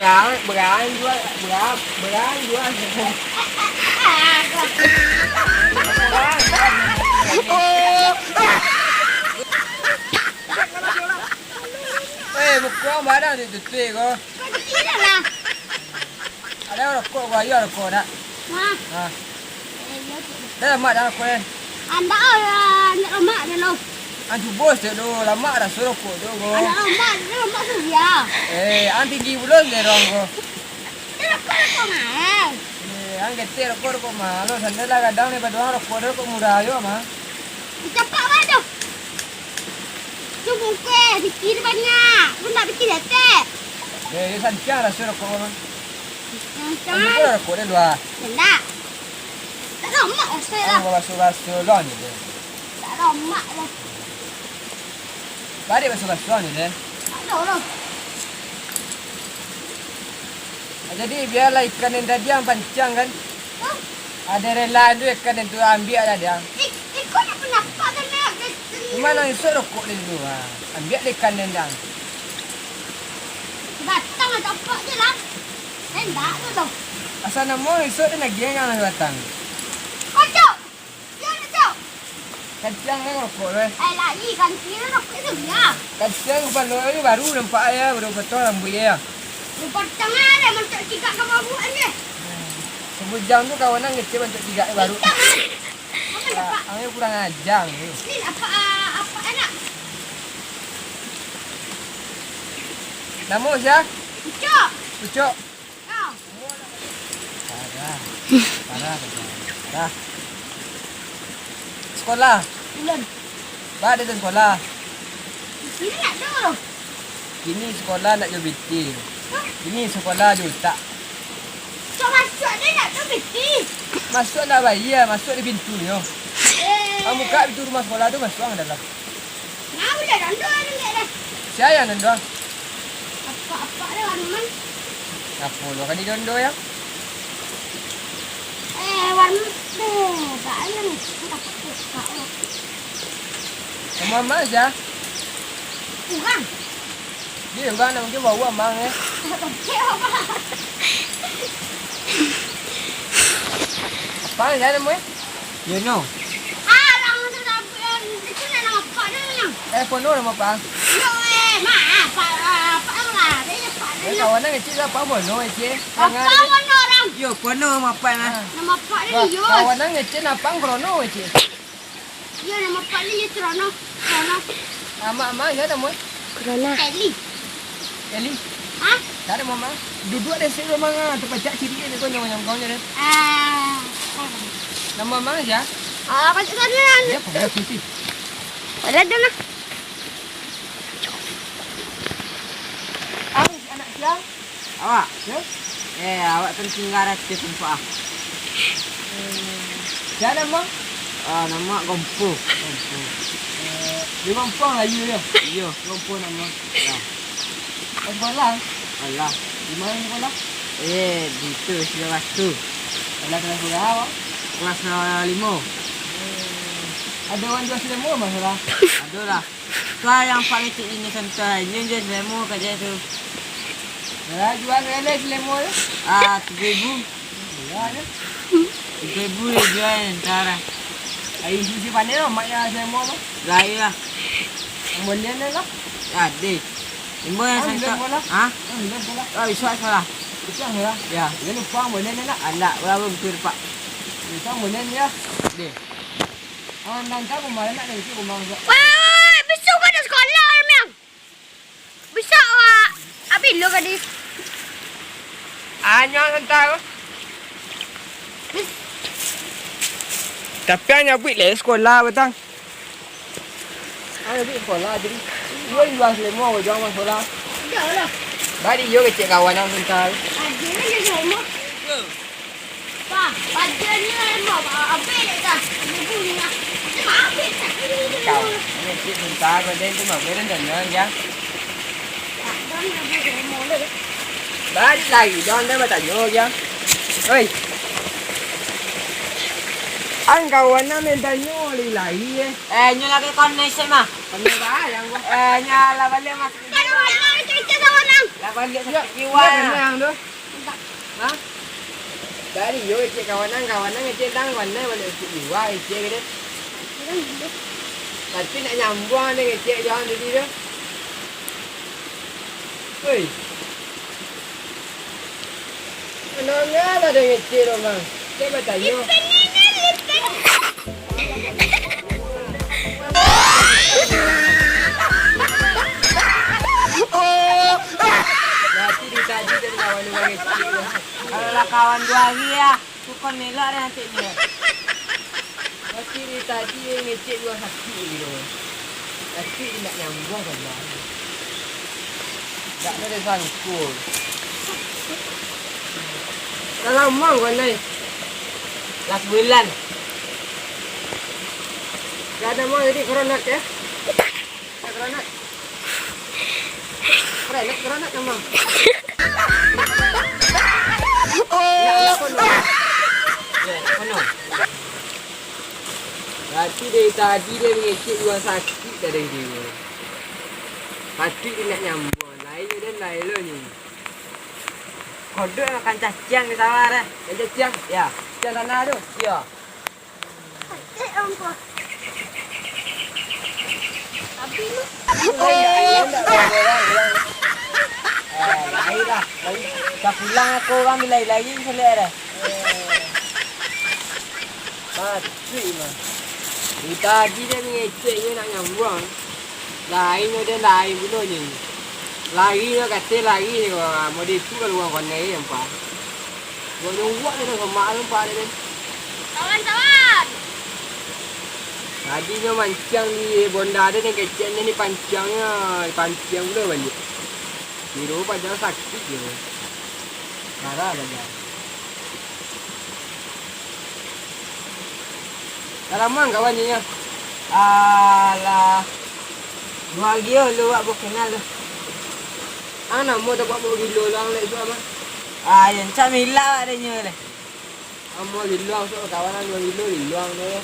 Berang jual, berang jual. Buku ang barang di tutup ko. Tidak lah. Ada rokok gua, ya rokok dah. Nah. Dah lama dah rokok ni. Anda nak lemak dah lo. Antu bos tu lama dah suruh rokok tu go. Anak lemak tu dia. An tinggi belum ni rong go. Dia rokok mahal. An kete rokok mahal. Sana lah kadang ni pada rokok murah yo mah. Cepat baju. Tu buku dikir banyak. Pun nak bikin detek. Sancang lah suruh rokok mah. Jangan. An rokok ni dua. Tak. Tak lemak lah saya lah. An basuh-basuh lon ni. Tak lemak lah. Balik basuh-basuh lon ni. Tak ada lah. Jadi biarlah ikan yang tadi yang pancang kan. Ada rela tu ikan yang tu ambil ada dia. Ikut nak pendapat kan nak. Cuma nak isuk rokok ni dulu. Ambil ikan yang dah. Datang lah dapat je lah. Hendak tu tu. Asal nama isuk dia nak gengang nak datang. Kocok. Ya nak cok. Kacang kan rokok tu. Lagi kan kira rokok tu ya. Kacang kalau ni baru nampak ya, baru betul rambut ya. Lupa tengah dah macam tiga ke bawah ni. Sebujang tu kawanan ngecek untuk tiga baru. Apa dapat? Angin kurang ajang ni. Ni apa anak? Nama siapa? Cok. Pucuk. Kau. Parah. Sekolah. Belum. Ba ada sekolah. Ini nak dulu. Ini sekolah nak jual biti. Ini sekolah juta. Cok masuk dia nak tu biti. Masuk nak bayar, masuk di pintu ni. Kamu buka pintu rumah sekolah tu masuk ang dalam. Nah boleh dah ni dah. Siapa yang nendang? Apa dah warman? Apa lu kan di dondo ya? Warman. Tak ada ni. Tak apa. Sama mama aja. Kurang. Dia juga nak mungkin bawa mang eh. Apa yang ada mu? You know. Lang tu dah itu nak apa dah? Phone nama apa? Yo apa lah. Dia apa dah? Kawan nak ngecik apa phone no ngecik? Apa orang? Yo phone nama apa na? Nama apa dia yo? Kawan nak ngecik apa krono ngecik? Yo nama apa dia Trono? Ama ya nama? Corona. Eli. Hah? Tak ada mama. Duduk ada sini mama terpecah ciri ni kau nyam kau ni. Nama mama aja. Apa sana? Dia pada putih. Ada dah. Anak siang. Awak, ya? Awak penting ngarat ke tempat. Siapa nama? Nama Gompo. Dia Gompo lah you ya? Iya, Gompo nama. Ya. Sekolah? Alah. Di mana sekolah? Di tu, kelas tu. Kelas berapa? Kelas 5. Ada orang jual selemu masalah? Ada lah. Kau yang paling cik ini contoh. Ini jual selemu kerja tu. Ya, jual rela selemu tu? 3,000. Ya, ada. 3,000 dia jual antara. Air susi pandai lah, mak yang selemu tu? Lain lah. Yang boleh ni lah? Ada. Ibu yang contoh. Ha? Bisa sekolah. Bisa lah. Ya. Dia lupa boleh ni lah. Alah, berapa betul pak? Bisa boleh ni lah. Deh. Nang kau kemarin nak ngisi rumah juga. Wah, besok ada sekolah memang. Besok awak. Abi lo kadi. Anyang hentar. Tapi hanya buat le sekolah betang. Hanya buat sekolah jadi. Dia jual semua wajah mas sekolah. Dah lah. Bari yo kecik kawan yang hentar. Ada ni semua. Pak, baca ni semua. Abi dah. Ibu ni lah. Kau, ini cik hentar kau dia tu mah beren dan ya. Balik lagi, jangan dia bertanya ya. Oi. Ang kawan na mentanyo lagi eh. Nyo lagi kon na isa ma. Kami ba yang gua? Nyala balik mas. Kalau orang cerita sama orang. Nak balik Ya, sakit jiwa. kenang tu. Ha? Dari yo cik kawanan cik tang kawanan balik sakit jiwa cik gitu. Tapi nak nyambung dengan cik jangan tadi tu. Woi. Kenapa ada dengan cik tu bang? Cik bertanya. Nanti ditadi dari kawan dengan cik tu. Kalau lah kawan dua lagi ya. Tukon melak dah nanti dia. Nanti ditadi dengan cik dua sakit gitu. Tapi nak nyambung kan lah. Tak ada sangkul. Dah lama kau ni. Last bulan. Gak ada mau jadi koronat ya? Koronat. Koronat memang. Ya, kono. Ya, kono. Berarti dari tadi dia mengecek dua sakit dari dia. Pasti dia nak nyambung. Lain dan lain lo ni. Kodok makan cacing di sawah dah. Ada ciang? Ya. Ciang tanah tu? Ya. Cik apa? Tapi lu. Lain tak orang. Lain lah. Dah pulang aku orang bila lagi selek dah. Pasti mah. Dari tadi dia mengeceknya nak nyambung. Lain dan lain pula ni. Lari dia kata lari ni kau. Model tu kalau orang kau ni nampak. Kau nunggu ni kau mak nampak dia. Kawan-kawan. Tadi dia mancang ni bonda dia ni keceknya ni pancangnya. Pancang pula balik. Kira pancang sakit je. Marah saja. Dah lama kawan ni ya? Alah. Dua lagi lu aku kenal tu. Ana mau tak buat gilo lang lek tu apa? Yang cak milak adanya lah. Amo gilo so kawanan gilo lang ni.